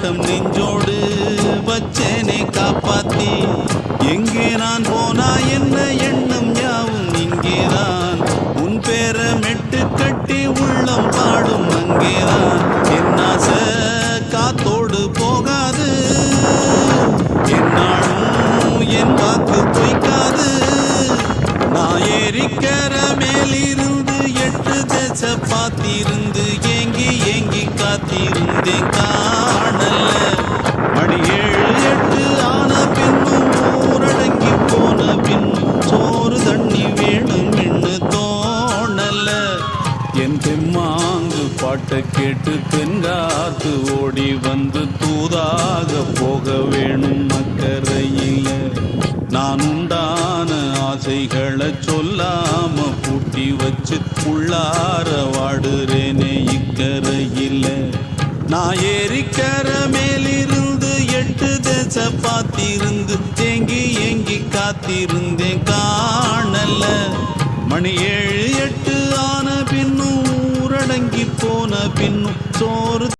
ஆட்டம் நெஞ்சோடு வச்சேனே காப்பாத்தி. எங்கே நான் போனா என்ன எண்ணம் யாவும் இங்கேதான். உன் பேர மெட்டு கட்டி உள்ளம் பாடும் அங்கேதான். என் ஆசை காத்தோடு போகாது, என்னாலும் என் வாக்கு பொய்க்காது. நான் ஏறிக்கர மேலிருந்து 8 தேச பார்த்திருந்து ஏங்கி ஏங்கி காத்திருந்தேன் காணல. மணி 7 8 ஆன பின்னும் ஊரடங்கி போன பின்னும் சோறு தண்ணி வேணும் என்று தோணல. என் தெம்மாங்கு பாட்டை கேட்டு தென்காத்து ஓடி வந்து தூதாக போக வேணும் அக்கறையில. நான் உண்டான ஆசைகளை சொல்லாம பூட்டி வச்சு உள்ளார வாடுறேனே இக்கரையில். நான் ஏறிக்கர மேலிருந்து 8 தேச பார்த்திருந்து ஏங்கி ஏங்கி காத்திருந்தேன் காணல. மணி 7 8 ஆன பின்னும் ஊரடங்கி போன பின்னும் சோறு